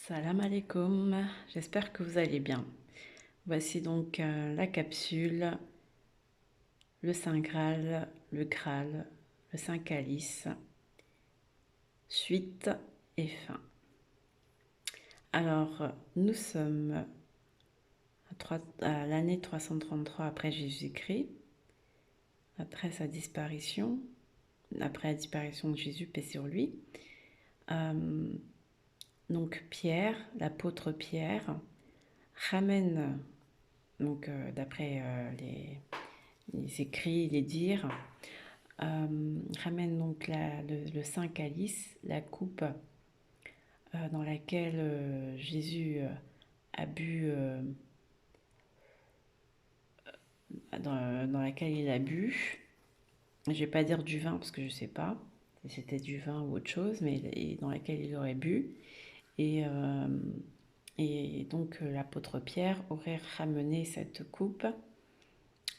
Salam alaikum, j'espère que vous allez bien. Voici donc la capsule, le Saint Graal, le Saint Calice, suite et fin. Alors, nous sommes à l'année 333 après Jésus-Christ, après sa disparition, après la disparition de Jésus, paix sur lui. Donc Pierre, l'apôtre Pierre, ramène, donc d'après les écrits, les dires, ramène donc le Saint Calice, la coupe dans laquelle Jésus a bu, dans laquelle il a bu. Je ne vais pas dire du vin parce que je ne sais pas si c'était du vin ou autre chose, mais dans laquelle il aurait bu. Et, donc l'apôtre Pierre aurait ramené cette coupe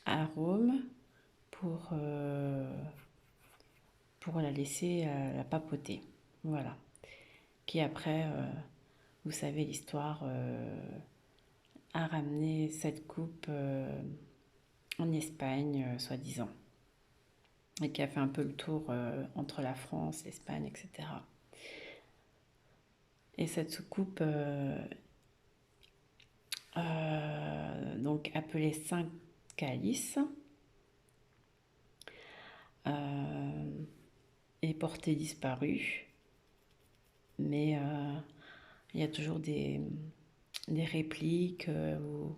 à Rome pour la laisser la papoter. Voilà. Qui après, vous savez l'histoire, a ramené cette coupe en Espagne, soi-disant. Et qui a fait un peu le tour entre la France, l'Espagne, etc. Et cette coupe, donc appelée Saint Calice, est portée disparue. Mais il y a toujours des répliques ou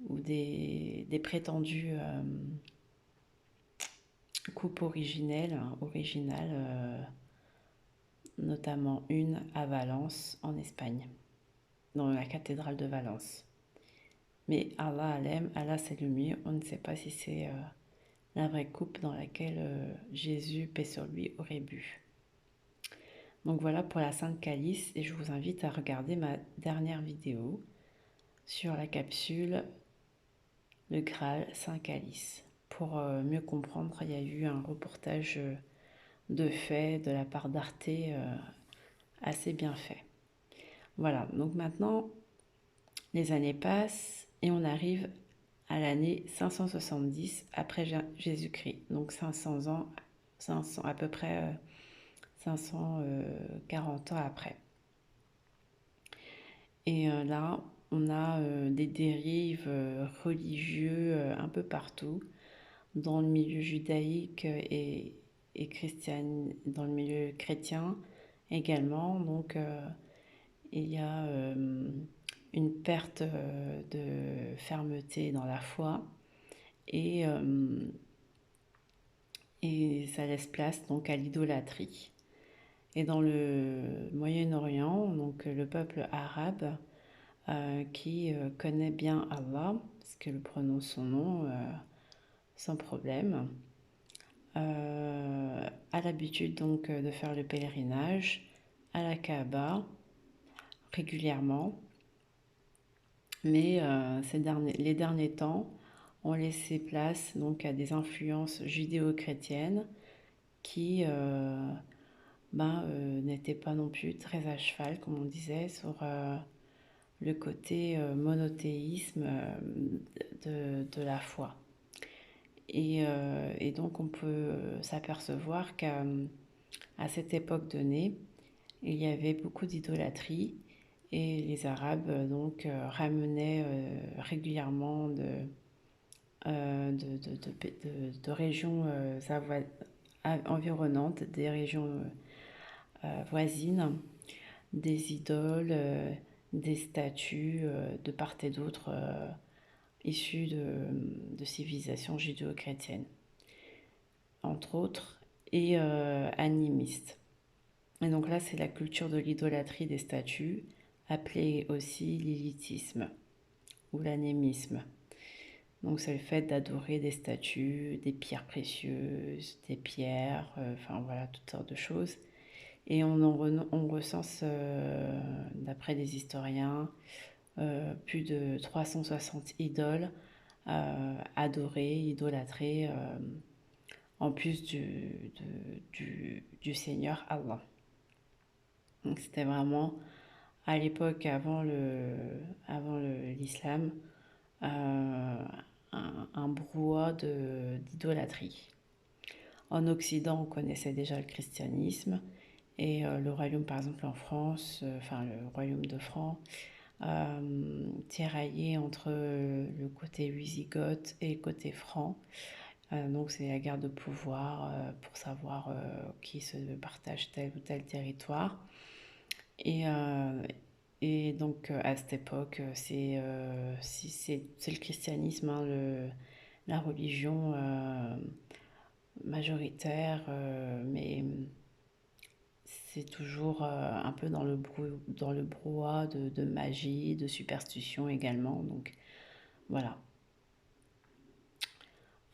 des prétendues coupes originales, notamment une à Valence en Espagne, dans la cathédrale de Valence. Mais Allah alem, Allah c'est le mieux, on ne sait pas si c'est la vraie coupe dans laquelle Jésus, paix sur lui, aurait bu. Donc voilà pour la Sainte Calice et je vous invite à regarder ma dernière vidéo sur la capsule Le Graal Saint Calice. Pour mieux comprendre, il y a eu un reportage de fait de la part d'Arte assez bien fait. Voilà, donc maintenant les années passent et on arrive à l'année 570 après Jésus-Christ. Donc 500 ans, 500, à peu près 540 ans après. Et là, on a des dérives religieuses un peu partout, dans le milieu judaïque et chrétien, dans le milieu chrétien également. Donc, il y a une perte de fermeté dans la foi et ça laisse place donc à l'idolâtrie. Et dans le Moyen-Orient, donc le peuple arabe qui connaît bien Allah, parce qu'il prononce son nom sans problème, a l'habitude donc de faire le pèlerinage à la Kaaba régulièrement, mais les derniers temps ont laissé place donc à des influences judéo-chrétiennes qui n'étaient pas non plus très à cheval, comme on disait, sur le côté monothéisme de la foi. Et donc on peut s'apercevoir qu'à cette époque donnée, il y avait beaucoup d'idolâtrie et les Arabes donc ramenaient régulièrement de régions environnantes, des régions voisines, des idoles, des statues de part et d'autre issues de civilisations judéo-chrétiennes, entre autres, et animistes. Et donc là, c'est la culture de l'idolâtrie des statues, appelée aussi l'ilithisme ou l'anémisme. Donc c'est le fait d'adorer des statues, des pierres précieuses, des pierres, enfin voilà, toutes sortes de choses. Et on recense, d'après des historiens, plus de 360 idoles adorées, idolâtrées, en plus du Seigneur Allah. Donc c'était vraiment à l'époque l'islam, un brouhaha d'idolâtrie. En Occident, on connaissait déjà le christianisme et le royaume, par exemple en France, enfin le royaume de France, tiraillé entre le côté wisigoth et le côté franc. Donc c'est la guerre de pouvoir pour savoir qui se partage tel ou tel territoire. Et, euh, et donc à cette époque, c'est le christianisme, hein, la religion majoritaire, mais c'est toujours un peu dans le brouhaha de magie, de superstition également. Donc voilà.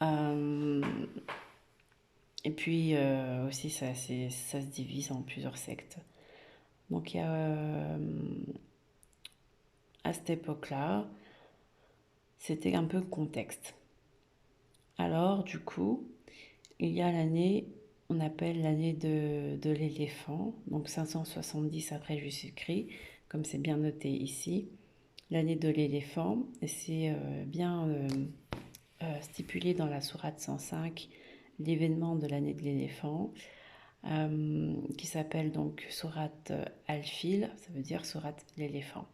Euh, et puis aussi, ça se divise en plusieurs sectes. Donc il y a, à cette époque-là, c'était un peu le contexte. Alors, du coup, il y a l'année, on appelle l'année de l'éléphant, donc 570 après Jésus-Christ, comme c'est bien noté ici. L'année de l'éléphant, c'est bien stipulé dans la sourate 105, l'événement de l'année de l'éléphant, qui s'appelle donc sourate Al-Fil, ça veut dire sourate l'éléphant.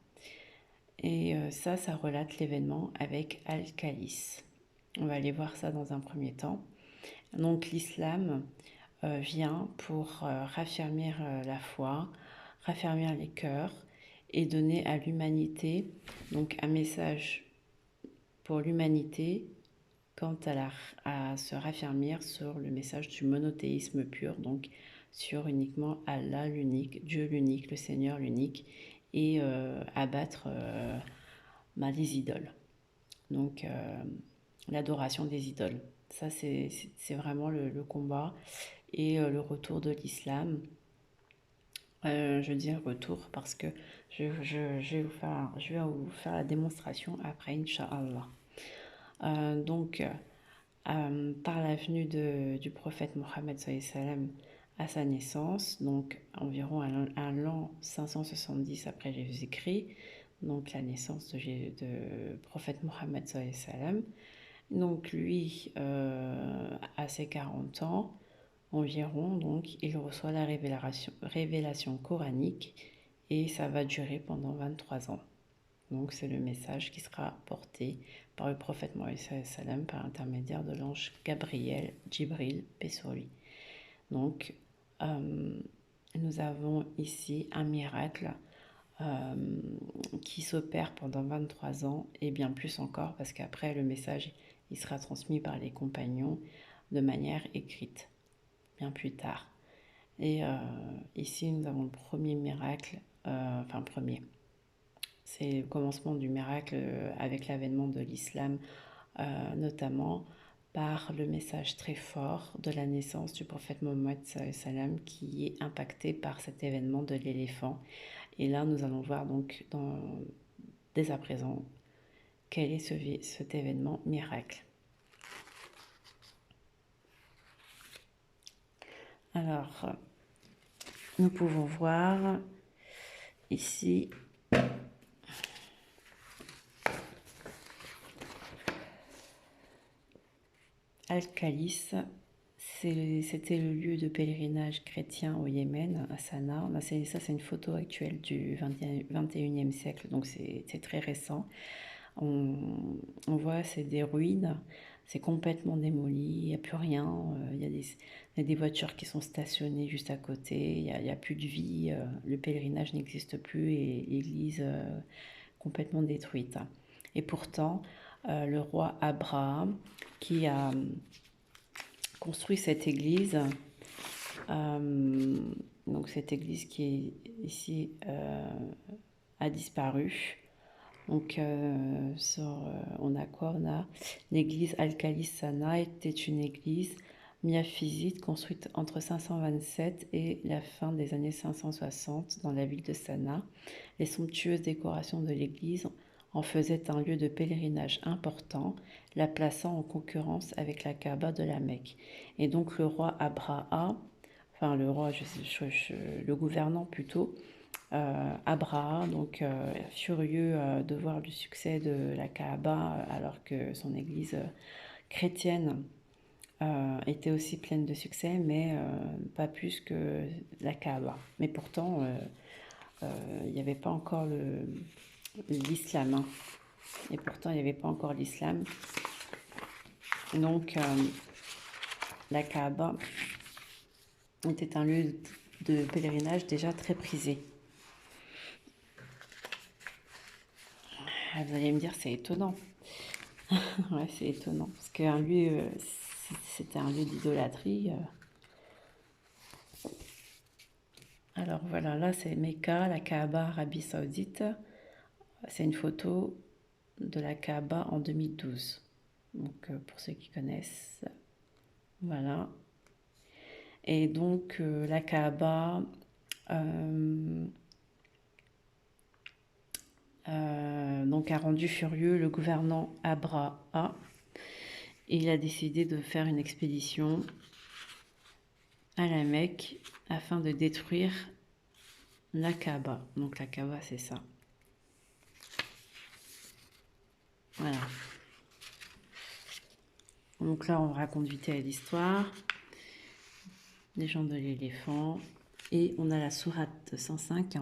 Et ça relate l'événement avec Al-Khalis. On va aller voir ça dans un premier temps. Donc l'islam vient pour raffermir la foi, raffermir les cœurs et donner à l'humanité donc un message pour l'humanité quant à se raffermir sur le message du monothéisme pur, donc sur uniquement Allah l'unique, Dieu l'unique, le Seigneur l'unique, et abattre les idoles. Donc l'adoration des idoles. Ça, c'est vraiment le combat et le retour de l'islam. Je dis un retour parce que je vais vous faire la démonstration après, Inch'Allah. Donc, par la venue du prophète Mohammed sallam à sa naissance, donc environ à l'an 570 après Jésus-Christ, donc la naissance de prophète Mohammed sallam. Donc lui, à ses 40 ans environ, donc il reçoit la révélation coranique et ça va durer pendant 23 ans. Donc c'est le message qui sera porté par le prophète Mohammed sallam par l'intermédiaire de l'ange Gabriel, Djibril, paix sur lui. Donc nous avons ici un miracle euh, qui s'opère pendant 23 ans et bien plus encore parce qu'après le message il sera transmis par les compagnons de manière écrite bien plus tard. Et ici nous avons le premier miracle, enfin premier, c'est le commencement du miracle avec l'avènement de l'islam, notamment par le message très fort de la naissance du prophète Mohammed sallam qui est impacté par cet événement de l'éléphant. Et là, nous allons voir donc dès à présent quel est cet événement miracle. Alors, nous pouvons voir ici Al-Khalis, c'était le lieu de pèlerinage chrétien au Yémen, à Sanaa. Ça, c'est une photo actuelle du 21e siècle, donc c'est très récent. On voit, c'est des ruines, c'est complètement démoli, il n'y a plus rien. Il y a des voitures qui sont stationnées juste à côté, il n'y a plus de vie, le pèlerinage n'existe plus et l'église complètement détruite. Et pourtant, le roi Abraham, qui a construit cette église, donc cette église qui est ici a disparu. Donc on a quoi? On a l'église Al-Khalis Sana était une église miaphysite construite entre 527 et la fin des années 560 dans la ville de Sanaa. Les somptueuses décorations de l'église en faisaient un lieu de pèlerinage important, la plaçant en concurrence avec la Kaaba de la Mecque. Et donc le roi Abraha, enfin le roi, le gouvernant plutôt, Abraha, donc furieux de voir le succès de la Kaaba alors que son église chrétienne était aussi pleine de succès, mais pas plus que la Kaaba. Mais pourtant, il n'y avait pas encore l'islam. Hein. Et pourtant, il n'y avait pas encore l'islam. Donc, la Kaaba était un lieu de pèlerinage déjà très prisé. Vous allez me dire, c'est étonnant. Ouais, c'est étonnant. Parce qu'un lieu, c'était un lieu d'idolâtrie. Alors voilà, là c'est Mecca, la Kaaba, Arabie Saoudite. C'est une photo de la Kaaba en 2012. Donc pour ceux qui connaissent, voilà. Et donc la Kaaba donc a rendu furieux le gouvernant Abraha. Il a décidé de faire une expédition à la Mecque afin de détruire la Kaaba. Donc la Kaaba, c'est ça. Voilà. Donc là, on raconte vite l'histoire. Les gens de l'éléphant. Et on a la sourate 105,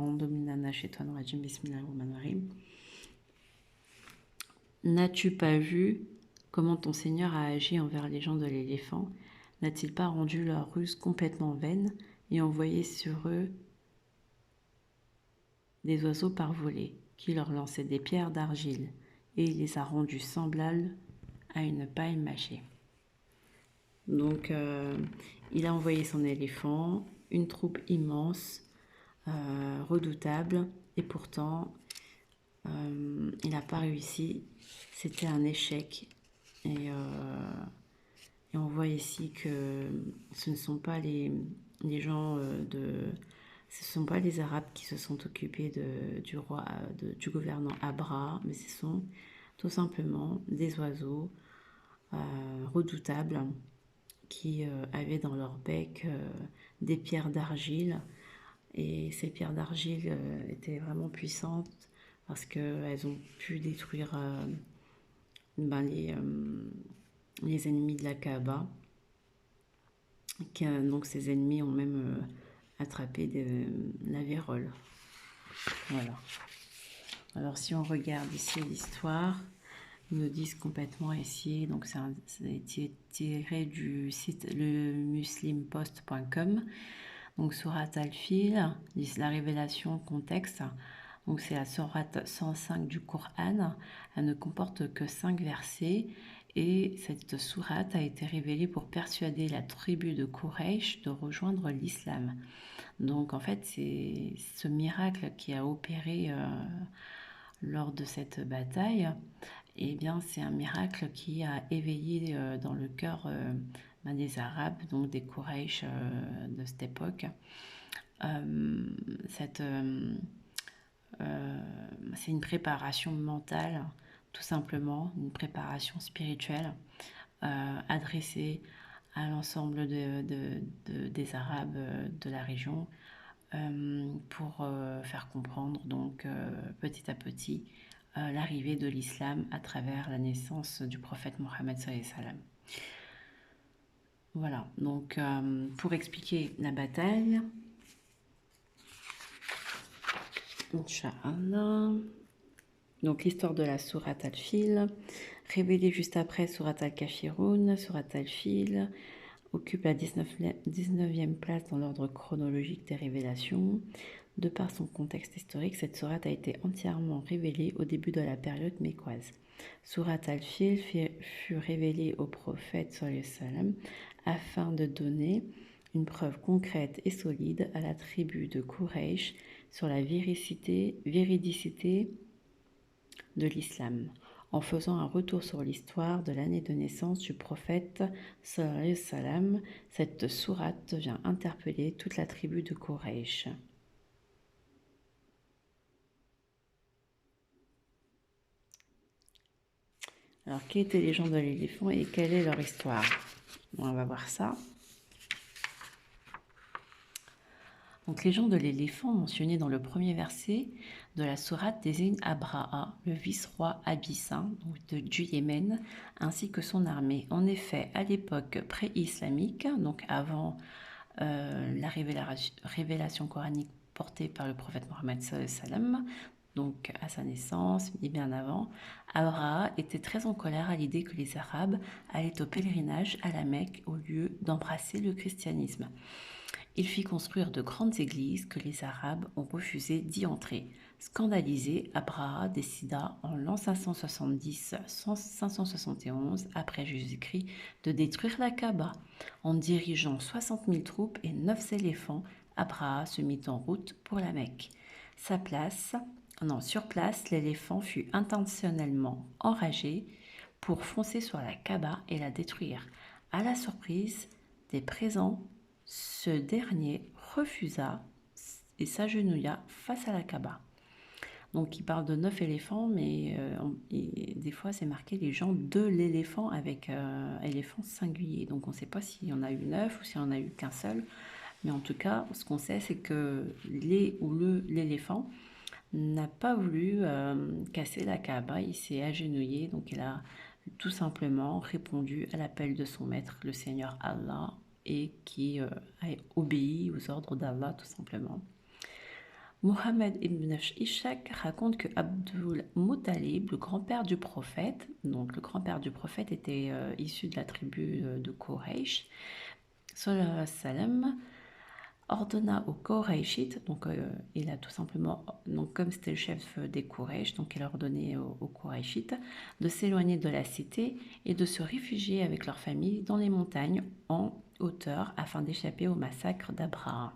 N'as-tu pas vu comment ton Seigneur a agi envers les gens de l'éléphant? N'a-t-il pas rendu leur ruse complètement vaine et envoyé sur eux des oiseaux par volée, qui leur lançaient des pierres d'argile, et il les a rendus semblables à une paille mâchée. Donc, il a envoyé son éléphant, une troupe immense, redoutable, et pourtant, il n'a pas réussi. C'était un échec. Et on voit ici que ce ne sont pas les gens ce ne sont pas les Arabes qui se sont occupés du gouvernant Abraha, mais ce sont tout simplement des oiseaux redoutables qui avaient dans leur bec des pierres d'argile. Et ces pierres d'argile étaient vraiment puissantes parce qu'elles ont pu détruire les ennemis de la Kaaba. Donc ces ennemis ont même attrapé la vérole. Voilà. Alors si on regarde ici l'histoire, ils nous disent complètement ici, donc c'est tiré du site lemuslimpost.com. Donc sourate Al-Fil, la révélation, contexte. Donc c'est la sourate 105 du Coran. Elle ne comporte que 5 versets. Et cette sourate a été révélée pour persuader la tribu de Quraysh de rejoindre l'islam. Donc en fait, c'est ce miracle qui a opéré lors de cette bataille. Eh bien, c'est un miracle qui a éveillé dans le cœur des Arabes, donc des Quraysh de cette époque, c'est une préparation mentale, tout simplement, une préparation spirituelle adressée à l'ensemble des Arabes de la région pour faire comprendre donc petit à petit l'arrivée de l'islam à travers la naissance du prophète Mohammed sallallahu alayhi wa sallam. Voilà, donc pour expliquer la bataille, Inch'Allah. Donc l'histoire de la sourate Al-Fil, révélée juste après sourate Al-Kafirun, sourate Al-Fil, occupe la 19e place dans l'ordre chronologique des révélations. De par son contexte historique, cette sourate a été entièrement révélée au début de la période mécoise. Sourate Al-Fil fut révélée au prophète sallallahu alayhi wa sallam afin de donner une preuve concrète et solide à la tribu de Quraysh sur la véridicité de l'islam, en faisant un retour sur l'histoire de l'année de naissance du prophète sallallahu alayhi wa sallam. Cette sourate vient interpeller toute la tribu de Quraysh. Alors, qui étaient les gens de l'éléphant et quelle est leur histoire? Bon, on va voir ça. Donc les gens de l'éléphant mentionnés dans le premier verset de la sourate désignent Abraha, le vice-roi abyssin du Yémen, ainsi que son armée. En effet, à l'époque pré-islamique, donc avant la révélation coranique portée par le prophète Mohammed sallam, donc à sa naissance, et bien avant, Abraha était très en colère à l'idée que les Arabes allaient au pèlerinage à la Mecque au lieu d'embrasser le christianisme. Il fit construire de grandes églises que les Arabes ont refusé d'y entrer. Scandalisé, Abraha décida en l'an 570-571 après Jésus-Christ de détruire la Kaaba. En dirigeant 60 000 troupes et 9 éléphants, Abraha se mit en route pour la Mecque. Sur place, l'éléphant fut intentionnellement enragé pour foncer sur la Kaaba et la détruire. À la surprise des présents, ce dernier refusa et s'agenouilla face à la Kaaba. Donc il parle de 9 éléphants, mais des fois c'est marqué les gens de l'éléphant avec éléphant singulier. Donc on ne sait pas s'il y en a eu 9 ou s'il n'y en a eu qu'un seul. Mais en tout cas, ce qu'on sait, c'est que l'éléphant n'a pas voulu casser la Kaaba, il s'est agenouillé, donc il a tout simplement répondu à l'appel de son maître, le Seigneur Allah, et qui a obéi aux ordres d'Allah tout simplement. Mohammed ibn Ishaq raconte que Abdul Muttalib, le grand-père du prophète, donc le grand-père du prophète était issu de la tribu de Quraysh, sallallahu alayhi wa sallam, ordonna aux Qurayshites, donc il a tout simplement, donc comme c'était le chef des Quraysh, donc il a ordonné aux Qurayshites de s'éloigner de la cité et de se réfugier avec leur famille dans les montagnes en hauteur afin d'échapper au massacre d'Abraha.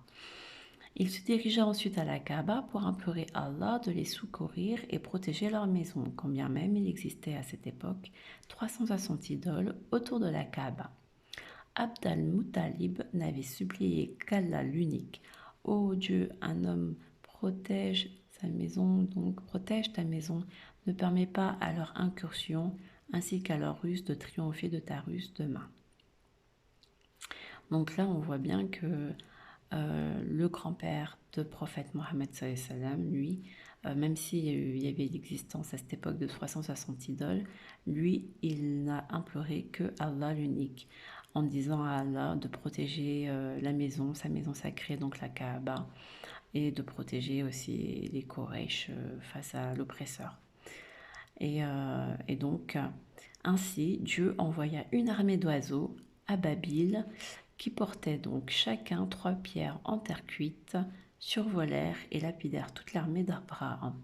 Il se dirigea ensuite à la Kaaba pour implorer Allah de les secourir et protéger leur maison, quand bien même il existait à cette époque 360 idoles autour de la Kaaba. Abd al-Muttalib n'avait supplié qu'Allah l'unique. Ô Dieu, un homme protège sa maison, donc protège ta maison, ne permets pas à leur incursion ainsi qu'à leur ruse de triompher de ta ruse demain. Donc là, on voit bien que le grand-père de prophète Mohammed sallam, lui, même s'il y avait l'existence à cette époque de 360 idoles, lui, il n'a imploré que Allah l'unique, en disant à Allah de protéger la maison, sa maison sacrée, donc la Kaaba, et de protéger aussi les Quraysh face à l'oppresseur. Et donc, ainsi, Dieu envoya une armée d'oiseaux à Babyle qui portaient donc chacun 3 pierres en terre cuite, survolèrent et lapidèrent toute l'armée d'Abraham.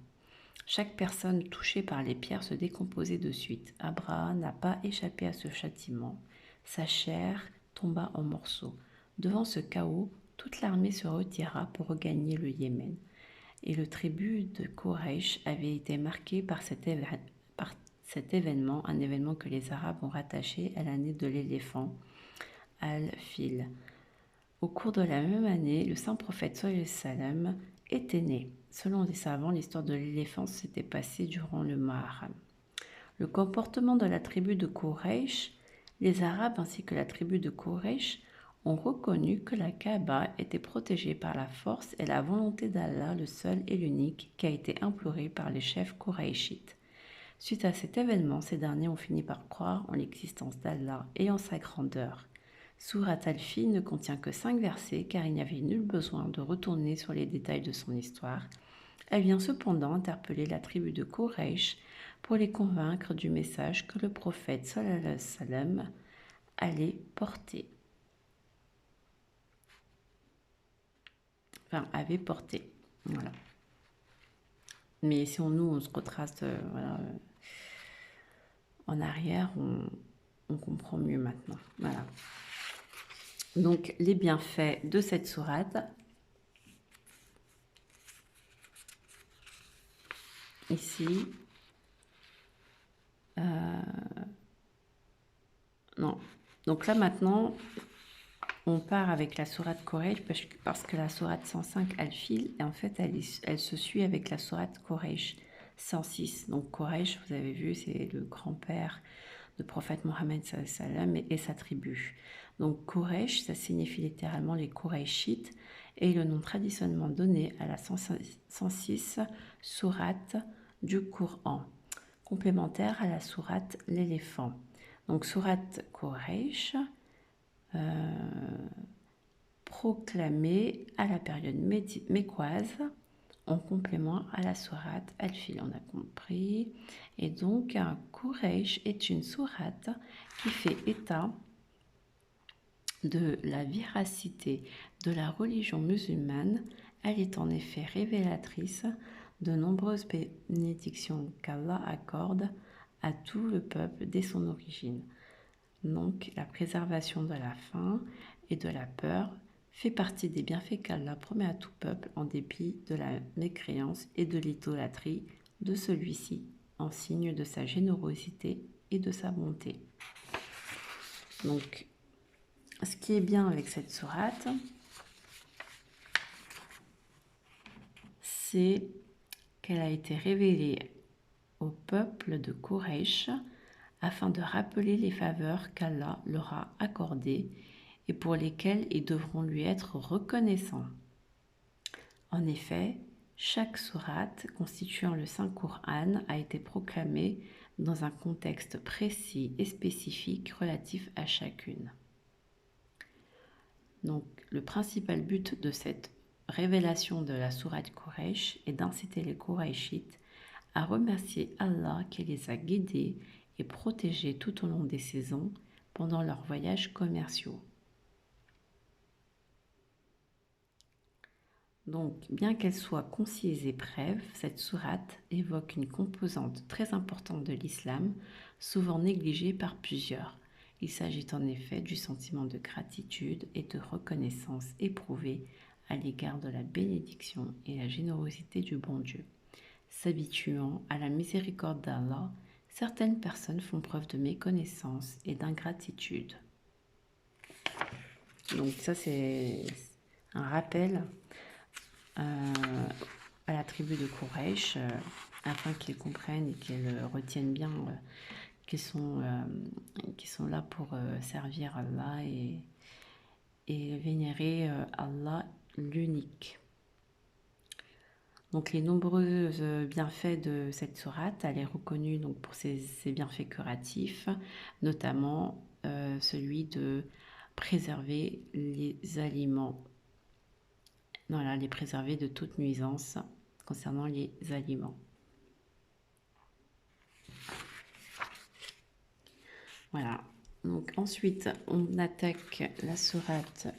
Chaque personne touchée par les pierres se décomposait de suite. Abraham n'a pas échappé à ce châtiment. Sa chair tomba en morceaux. Devant ce chaos, toute l'armée se retira pour regagner le Yémen. Et le tribut de Quraysh avait été marqué par cet événement, un événement que les Arabes ont rattaché à l'année de l'éléphant, Al-Fil. Au cours de la même année, le saint prophète sallallahu alayhi wa sallam était né. Selon les savants, l'histoire de l'éléphant s'était passée durant le Muharram. Le comportement de la tribu de Quraysh, les Arabes ainsi que la tribu de Quraysh ont reconnu que la Kaaba était protégée par la force et la volonté d'Allah, le seul et l'unique, qui a été implorée par les chefs Qurayshites. Suite à cet événement, ces derniers ont fini par croire en l'existence d'Allah et en sa grandeur. Surat Al-Fil ne contient que 5 versets car il n'y avait nul besoin de retourner sur les détails de son histoire. Elle vient cependant interpeller la tribu de Quraysh pour les convaincre du message que le prophète sallallahu alayhi wa sallam allait porter. Enfin, avait porté. Voilà. Mais si on se retrace voilà, en arrière, on comprend mieux maintenant. Voilà. Donc, les bienfaits de cette sourate. Ici. Non. Donc là, maintenant, on part avec la sourate Quraysh parce que la sourate 105, Al-Fil, et en fait, elle se suit avec la sourate Quraysh 106. Donc Quraysh, vous avez vu, c'est le grand-père de prophète Mohammed sallam et sa tribu. Donc Quraysh, ça signifie littéralement les Qurayshites, est le nom traditionnellement donné à la 106 sourate du Coran, complémentaire à la sourate l'éléphant. Donc sourate Quraysh, proclamée à la période mécoise, en complément à la sourate Al-Fil, on a compris. Et donc, Quraysh est une sourate qui fait état de la véracité de la religion musulmane. Elle est en effet révélatrice de nombreuses bénédictions qu'Allah accorde à tout le peuple dès son origine. Donc, la préservation de la faim et de la peur fait partie des bienfaits qu'Allah promet à tout peuple en dépit de la mécréance et de l'idolâtrie de celui-ci, en signe de sa générosité et de sa bonté. Donc, ce qui est bien avec cette sourate, c'est qu'elle a été révélée au peuple de Quraysh afin de rappeler les faveurs qu'Allah leur a accordées et pour lesquels ils devront lui être reconnaissants. En effet, chaque sourate constituant le Saint-Coran a été proclamée dans un contexte précis et spécifique relatif à chacune. Donc, le principal but de cette révélation de la sourate Quraysh est d'inciter les Qurayshites à remercier Allah qui les a guidés et protégés tout au long des saisons pendant leurs voyages commerciaux. Donc, bien qu'elle soit concise et brève, cette sourate évoque une composante très importante de l'islam, souvent négligée par plusieurs. Il s'agit en effet du sentiment de gratitude et de reconnaissance éprouvé à l'égard de la bénédiction et la générosité du bon Dieu. S'habituant à la miséricorde d'Allah, certaines personnes font preuve de méconnaissance et d'ingratitude. Donc ça, c'est un rappel à la tribu de Quraysh, afin qu'ils comprennent et qu'ils retiennent bien qu'ils sont là pour servir Allah et vénérer Allah l'unique. Donc les nombreux bienfaits de cette sourate, elle est reconnue donc pour ses bienfaits curatifs, notamment celui de préserver les aliments. Voilà, les préserver de toute nuisance concernant les aliments. Voilà. Donc ensuite, on attaque la sourate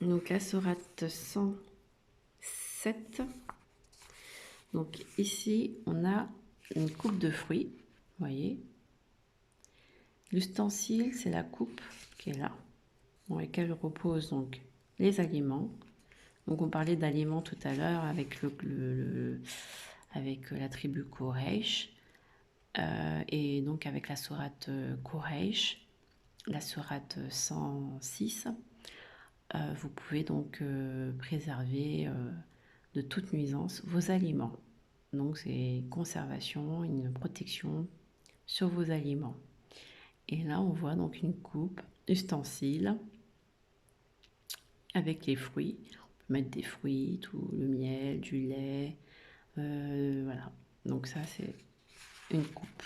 donc la sourate 107. Donc ici, on a une coupe de fruits, vous voyez. L'ustensile, c'est la coupe qui est là, dans laquelle reposent donc les aliments. Donc on parlait d'aliments tout à l'heure avec avec la tribu Quraysh et donc avec la sourate Quraysh, la sourate 106. Vous pouvez donc préserver de toute nuisance vos aliments. Donc c'est conservation, une protection sur vos aliments. Et là on voit donc une coupe, ustensile avec les fruits. On peut mettre des fruits, tout le miel, du lait, voilà. Donc ça c'est une coupe.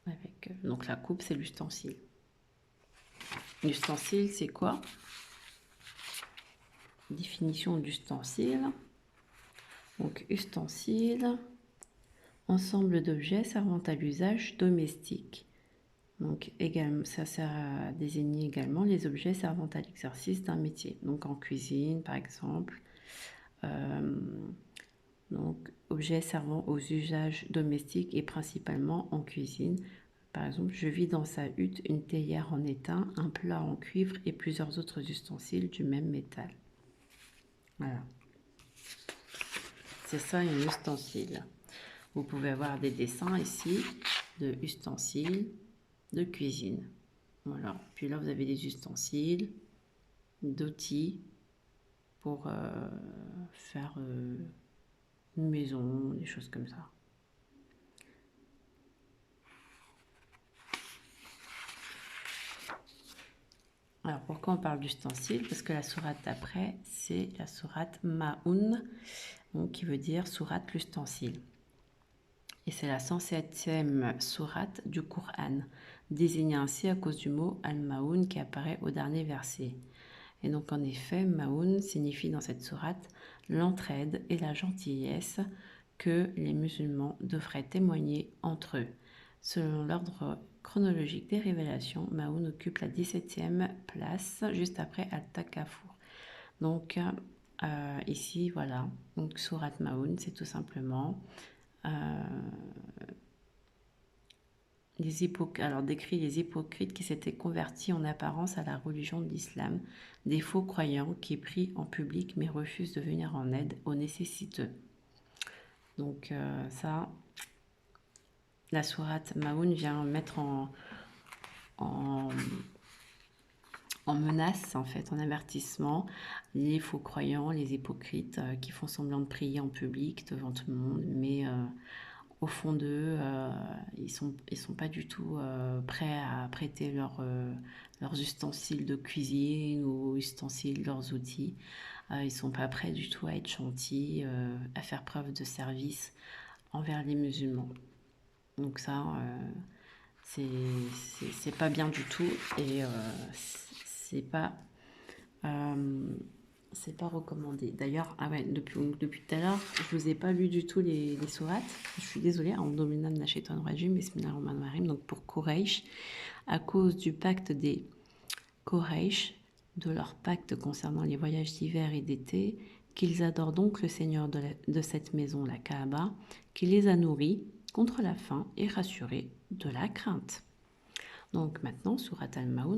Avec, donc la coupe c'est l'ustensile. L'ustensile c'est quoi? Définition d'ustensile. Donc ustensile, ensemble d'objets servant à l'usage domestique. Donc également, ça sert à désigner également les objets servant à l'exercice d'un métier. Donc en cuisine par exemple. Donc objets servant aux usages domestiques et principalement en cuisine. Par exemple, je vis dans sa hutte une théière en étain, un plat en cuivre et plusieurs autres ustensiles du même métal. Voilà. C'est ça une ustensile. Vous pouvez avoir des dessins ici de ustensiles de cuisine. Voilà. Puis là, vous avez des ustensiles, d'outils pour faire une maison, des choses comme ça. Alors pourquoi on parle d'ustensiles? Parce que la sourate d'après, c'est la sourate Ma'un, donc qui veut dire sourate l'ustensile. Et c'est la 107e sourate du Coran, désignée ainsi à cause du mot al-Ma'un qui apparaît au dernier verset. Et donc en effet, Ma'un signifie dans cette sourate l'entraide et la gentillesse que les musulmans devraient témoigner entre eux. Selon l'ordre chronologique des révélations, Ma'un occupe la 17e place, juste après Al-Takafur. Donc ici, voilà, donc sourate Ma'un, c'est tout simplement alors décrit les hypocrites qui s'étaient convertis en apparence à la religion de l'islam, des faux croyants qui prient en public mais refusent de venir en aide aux nécessiteux. Donc ça, la sourate Ma'un vient mettre en menace, en fait, en avertissement, les faux croyants, les hypocrites qui font semblant de prier en public devant tout le monde, mais au fond d'eux, ils sont pas du tout prêts à prêter leurs ustensiles de cuisine ou ustensiles, leurs outils. Ils sont pas prêts du tout à être gentils, à faire preuve de service envers les musulmans. Donc ça, c'est pas bien du tout et c'est pas c'est pas recommandé. D'ailleurs, ah ouais, depuis tout à l'heure, je vous ai pas lu du tout les sourates. Je suis désolée, en dominant de la shaitan rajim, bismillahirrahmanirrahim. Donc pour Quraysh, à cause du pacte des Quraysh, de leur pacte concernant les voyages d'hiver et d'été, qu'ils adorent donc le Seigneur de cette maison, la Kaaba, qui les a nourris contre la faim et rassurés de la crainte. Donc maintenant, Surat al-Ma'un,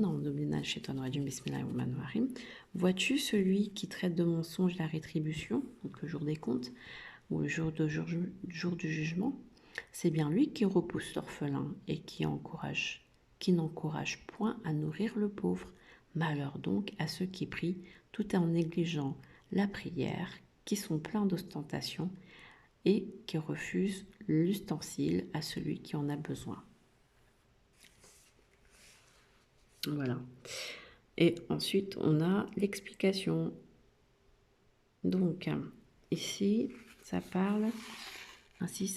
vois-tu celui qui traite de mensonge la rétribution, donc le jour des comptes, ou le jour du jugement? C'est bien lui qui repousse l'orphelin et qui n'encourage point à nourrir le pauvre. Malheur donc à ceux qui prient tout en négligeant la prière, qui sont pleins d'ostentation et qui refusent l'ustensile à celui qui en a besoin. Voilà. Et ensuite, on a l'explication. Donc, ici, ça parle, ainsi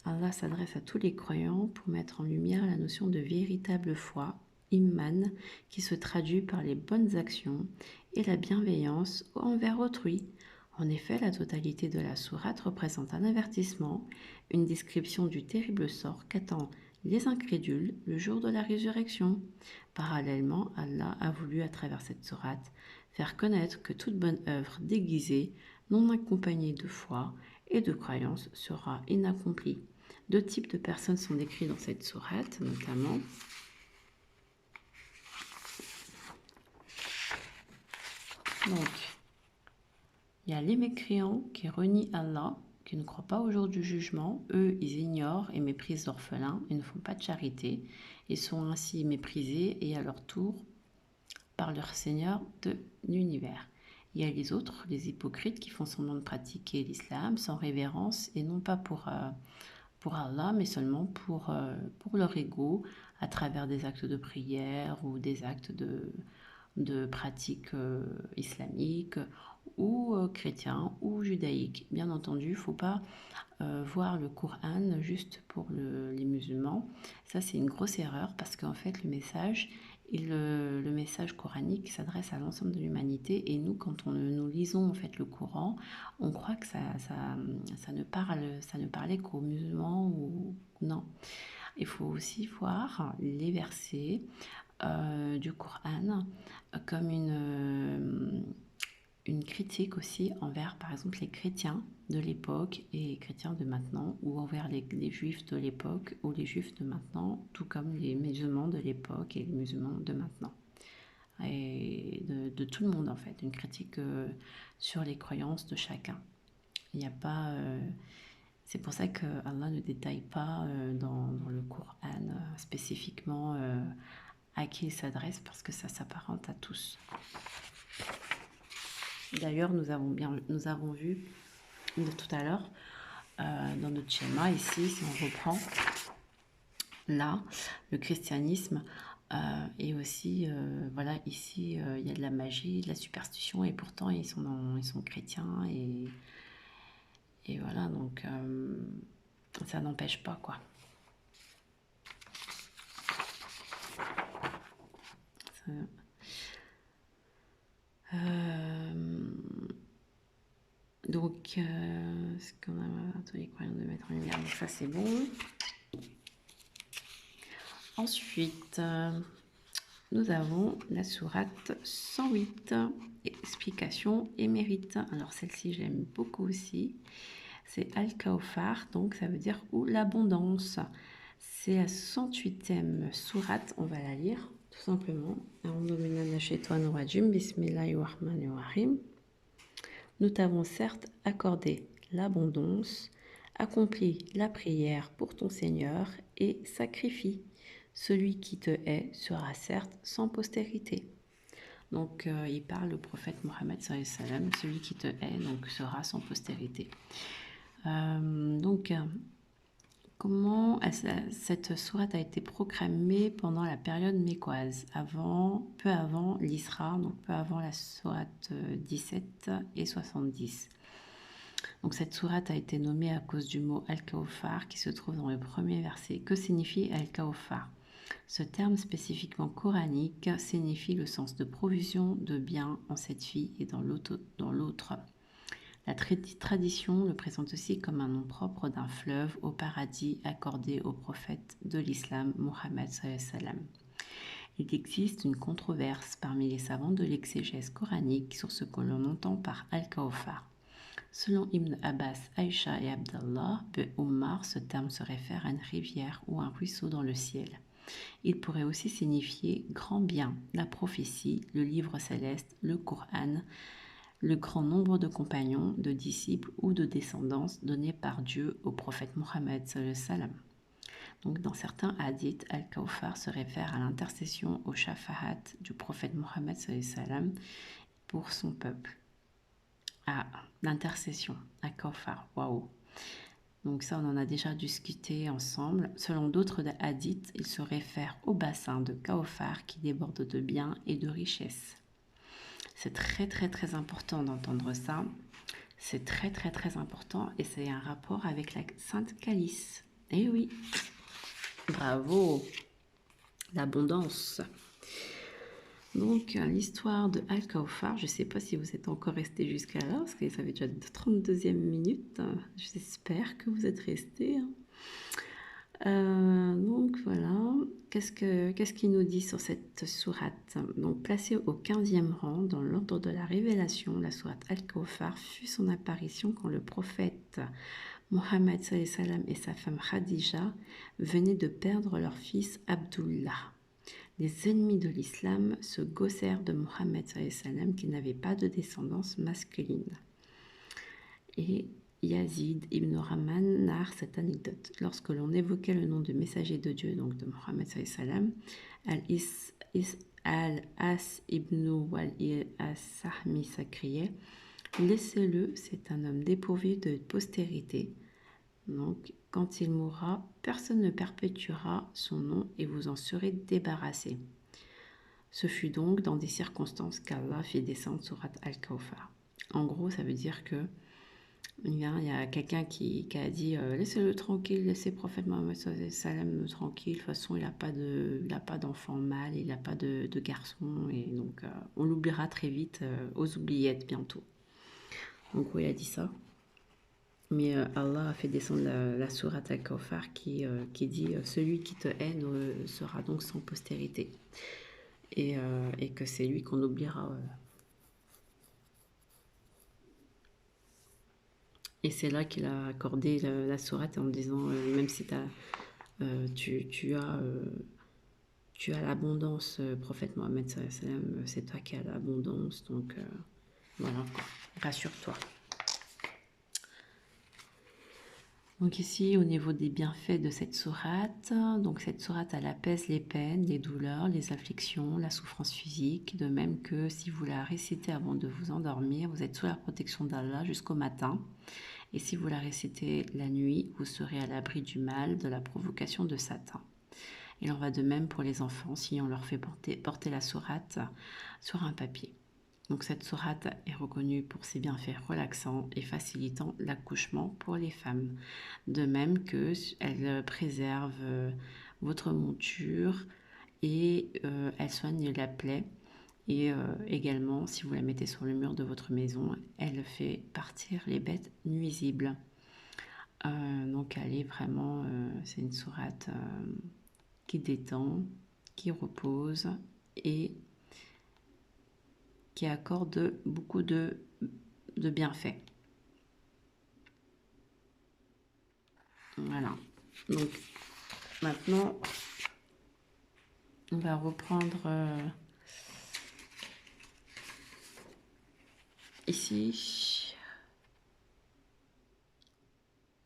Allah s'adresse à tous les croyants pour mettre en lumière la notion de véritable foi, Iman, qui se traduit par les bonnes actions et la bienveillance envers autrui. En effet, la totalité de la sourate représente un avertissement, une description du terrible sort qu'attend les incrédules le jour de la résurrection. Parallèlement, Allah a voulu, à travers cette sourate, faire connaître que toute bonne œuvre déguisée, non accompagnée de foi et de croyance, sera inaccomplie. Deux types de personnes sont décrits dans cette sourate, notamment donc, il y a les mécréants qui renient Allah, qui ne croient pas au jour du jugement. Eux, ils ignorent et méprisent l'orphelin, ils ne font pas de charité, ils sont ainsi méprisés et à leur tour par leur Seigneur de l'univers. Il y a les autres, les hypocrites, qui font semblant de pratiquer l'islam sans révérence et non pas pour Allah, mais seulement pour leur ego, à travers des actes de prière ou des actes de pratiques islamiques ou chrétiens ou judaïques. Bien entendu, il ne faut pas voir le Coran juste pour les musulmans. Ça, c'est une grosse erreur parce qu'en fait, le message coranique s'adresse à l'ensemble de l'humanité et nous, quand nous lisons en fait le Coran, on croit que ça ne parlait qu'aux musulmans ou non. Il faut aussi voir les versets du Coran comme une critique aussi envers, par exemple, les chrétiens de l'époque et les chrétiens de maintenant, ou envers les juifs de l'époque ou les juifs de maintenant, tout comme les musulmans de l'époque et les musulmans de maintenant. Et de tout le monde, en fait, une critique sur les croyances de chacun. Il n'y a pas... c'est pour ça que Allah ne détaille pas dans le Coran spécifiquement à qui il s'adresse, parce que ça s'apparente à tous. D'ailleurs, nous avons vu tout à l'heure dans notre schéma ici, si on reprend là, le christianisme et aussi, voilà, ici, il y a de la magie, de la superstition et pourtant ils sont chrétiens et voilà, donc ça n'empêche pas quoi. Ça, donc, ce qu'on a tous les croyants de mettre en lumière, donc ça c'est bon. Ensuite, nous avons la sourate 108, explication et mérite. Alors celle-ci j'aime beaucoup aussi. C'est Al-Kawthar, donc ça veut dire ou l'abondance. C'est la 108e sourate, on va la lire tout simplement. Bismillahirrahmanirrahim. Nous t'avons certes accordé l'abondance, accomplis la prière pour ton Seigneur et sacrifie. Celui qui te hait sera certes sans postérité. Donc il parle le prophète Mohammed sallallahu alayhi wa sallam, celui qui te hait donc sera sans postérité. Comment cette sourate a été proclamée pendant la période mécoise, peu avant l'Isra, donc peu avant la sourate 17 et 70. Donc cette sourate a été nommée à cause du mot Al-Kawthar qui se trouve dans le premier verset. Que signifie Al-Kawthar? Ce terme spécifiquement coranique signifie le sens de provision de biens en cette vie et dans l'autre. La tradition le présente aussi comme un nom propre d'un fleuve au paradis accordé au prophète de l'islam, Mohammed sallallahu alayhi wa sallam. Il existe une controverse parmi les savants de l'exégèse coranique sur ce que l'on entend par Al-Kawthar. Selon Ibn Abbas, Aïcha et Abdallah, Ummar, ce terme se réfère à une rivière ou un ruisseau dans le ciel. Il pourrait aussi signifier grand bien, la prophétie, le livre céleste, le Coran, le grand nombre de compagnons, de disciples ou de descendances donnés par Dieu au prophète Mohammed sallallahu alayhi wa sallam. Donc dans certains hadiths, Al-Kawthar se réfère à l'intercession au shafaat du prophète Mohammed sallallahu alayhi wa sallam pour son peuple. Ah, l'intercession, Al-Kawthar, waouh. Donc ça, on en a déjà discuté ensemble. Selon d'autres hadiths, il se réfère au bassin de Kawthar qui déborde de biens et de richesses. C'est très très très important d'entendre ça. C'est très très très important et c'est un rapport avec la Sainte Calice. Eh oui, bravo, l'abondance. Donc l'histoire de Al-Kawthar, je ne sais pas si vous êtes encore resté jusqu'à là, parce que ça fait déjà 32e minute. J'espère que vous êtes restés. Donc voilà, qu'est-ce qu'il nous dit sur cette sourate? Donc placée au 15e rang dans l'ordre de la révélation, la sourate Al-Kawthar fut son apparition quand le prophète Mohammed sallallahu alayhi wa sallam et sa femme Khadija venaient de perdre leur fils Abdullah. Les ennemis de l'islam se gaussèrent de Mohammed sallallahu alayhi wa sallam qui n'avait pas de descendance masculine. Et Yazid ibn Rahman narre cette anecdote. Lorsque l'on évoquait le nom de messager de Dieu, donc de Mohammed sallallahu alayhi wa sallam, Al-As ibn Wali as-Sahmi s'écriait « Laissez-le, c'est un homme dépourvu de postérité. Donc, quand il mourra, personne ne perpétuera son nom et vous en serez débarrassés. » Ce fut donc dans des circonstances qu'Allah fit descendre sourate Al-Kawthar. En gros, ça veut dire que il y a quelqu'un qui a dit laissez-le tranquille, laissez le prophète Mohammed sallallahu alayhi wa sallam tranquille, de toute façon il n'a pas d'enfant mâle, il n'a pas de garçon, et donc on l'oubliera très vite aux oubliettes bientôt. Donc oui, il a dit ça. Mais Allah a fait descendre la sourate Al-Kawthar qui dit celui qui te hait sera donc sans postérité. Et que c'est lui qu'on oubliera. Et c'est là qu'il a accordé la sourate en disant même si tu as l'abondance, prophète Mohammed sallallahu alayhi wa sallam, c'est toi qui as l'abondance, donc voilà, rassure-toi. Donc ici, au niveau des bienfaits de cette sourate, donc cette sourate, elle apaise les peines, les douleurs, les afflictions, la souffrance physique, de même que si vous la récitez avant de vous endormir, vous êtes sous la protection d'Allah jusqu'au matin. Et si vous la récitez la nuit, vous serez à l'abri du mal, de la provocation de Satan. Il en va de même pour les enfants si on leur fait porter la sourate sur un papier. Donc cette sourate est reconnue pour ses bienfaits relaxants et facilitant l'accouchement pour les femmes. De même qu'elle préserve votre monture et elle soigne la plaie. Et également, si vous la mettez sur le mur de votre maison, elle fait partir les bêtes nuisibles. Donc elle est vraiment, c'est une sourate qui détend, qui repose et qui accorde beaucoup de bienfaits. Voilà. Donc maintenant, on va reprendre ici.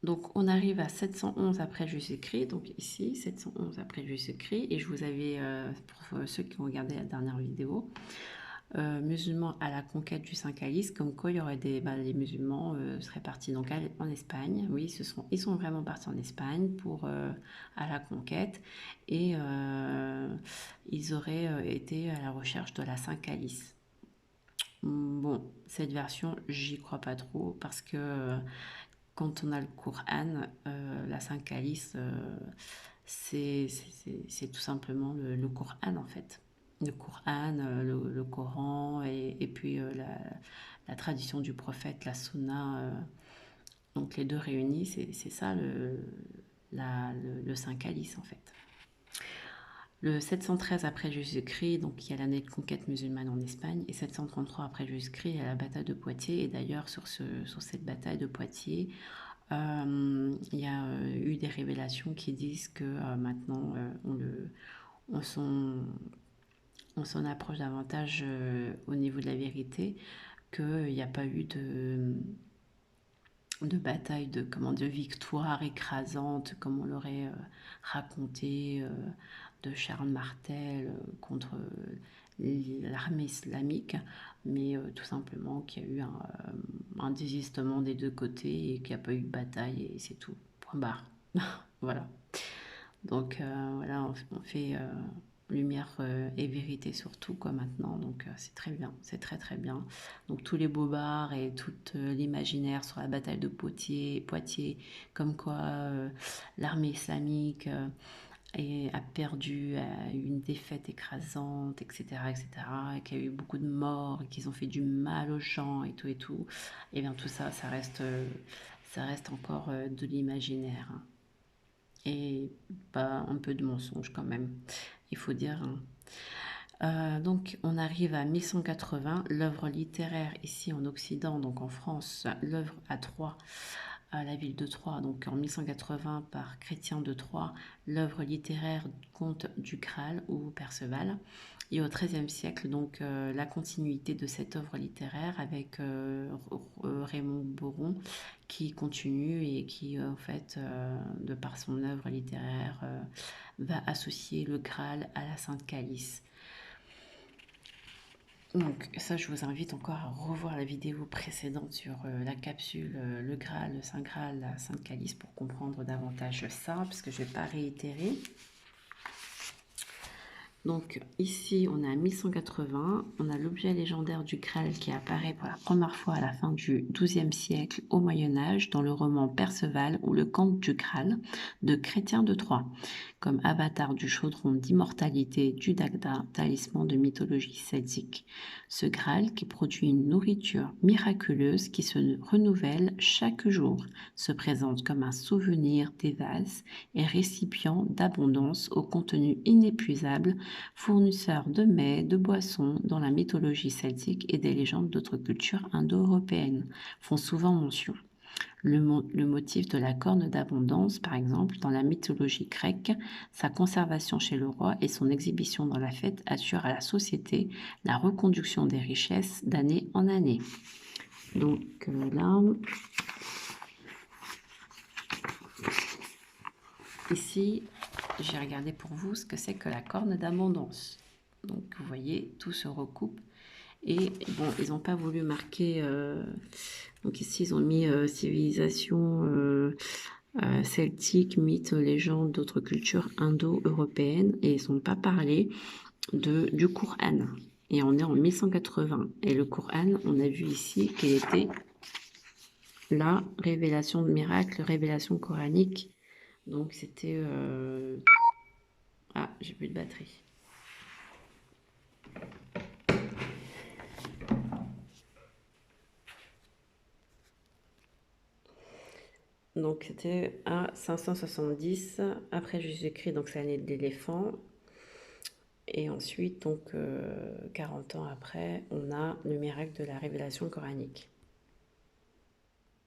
Donc on arrive à 711 après Jésus-Christ, donc ici 711 après Jésus-Christ, et je vous avais, pour ceux qui ont regardé la dernière vidéo, musulmans à la conquête du Saint-Calice, comme quoi il y aurait les musulmans seraient partis donc en Espagne, oui, ils sont vraiment partis en Espagne pour à la conquête, et ils auraient été à la recherche de la Saint-Calice. Bon, cette version, j'y crois pas trop, parce que quand on a le Coran, la Saint-Calice, c'est tout simplement le Coran en fait. Le Coran, le Coran et puis la tradition du prophète, la Sunna, donc les deux réunis, c'est ça le Saint-Calice en fait. Le 713 après Jésus-Christ, donc il y a l'année de conquête musulmane en Espagne, et 733 après Jésus-Christ, il y a la bataille de Poitiers. Et d'ailleurs, sur cette bataille de Poitiers, il y a eu des révélations qui disent que maintenant on s'en approche davantage au niveau de la vérité, qu'il n'y a pas eu de bataille, de victoire écrasante, comme on l'aurait raconté, de Charles Martel contre l'armée islamique, mais tout simplement qu'il y a eu un désistement des deux côtés et qu'il n'y a pas eu de bataille et c'est tout. Point barre. Voilà. Donc voilà, on fait lumière et vérité surtout quoi maintenant, donc c'est très bien, c'est très très bien. Donc tous les bobards et tout l'imaginaire sur la bataille de Poitiers, comme quoi l'armée islamique a perdu, a eu une défaite écrasante, etc., etc., et qu'il y a eu beaucoup de morts, et qu'ils ont fait du mal aux gens et tout, et bien tout ça, ça reste encore de l'imaginaire, hein. Et pas un peu de mensonge quand même, il faut dire, hein. Donc on arrive à 1180, l'œuvre littéraire ici en Occident, donc en France, l'œuvre à Troyes, à la ville de Troyes, donc en 1180 par Chrétien de Troyes, l'œuvre littéraire Conte du Graal ou Perceval. Et au XIIIe siècle, donc la continuité de cette œuvre littéraire avec Raymond Boron qui continue et qui, en fait, de par son œuvre littéraire, va associer le Graal à la Sainte Calice. Donc ça, je vous invite encore à revoir la vidéo précédente sur la capsule, le Graal, le Saint Graal, la Sainte Calice pour comprendre davantage ça, parce que je ne vais pas réitérer. Donc ici, on est à 1180, on a l'objet légendaire du Graal qui apparaît pour la première fois à la fin du XIIe siècle au Moyen-Âge dans le roman Perceval ou le Conte du Graal de Chrétien de Troyes, comme avatar du chaudron d'immortalité du Dagda, talisman de mythologie celtique. Ce Graal, qui produit une nourriture miraculeuse qui se renouvelle chaque jour, se présente comme un souvenir des vases et récipient d'abondance au contenu inépuisable, fournisseur de mets, de boissons dont la mythologie celtique et des légendes d'autres cultures indo-européennes font souvent mention. Le motif de la corne d'abondance, par exemple, dans la mythologie grecque, sa conservation chez le roi et son exhibition dans la fête assurent à la société la reconduction des richesses d'année en année. Donc là, ici, j'ai regardé pour vous ce que c'est que la corne d'abondance. Donc, vous voyez, tout se recoupe. Et bon, ils n'ont pas voulu marquer... donc ici, ils ont mis civilisation celtique, mythes, légendes, d'autres cultures indo-européennes. Et ils n'ont pas parlé du Coran. Et on est en 1180. Et le Coran, on a vu ici qu'il était la révélation de miracle, révélation coranique. Donc c'était... Ah, j'ai plus de batterie. Donc c'était à 570 après Jésus-Christ, donc c'est l'année de l'éléphant. Et ensuite, donc 40 ans après, on a le miracle de la révélation coranique.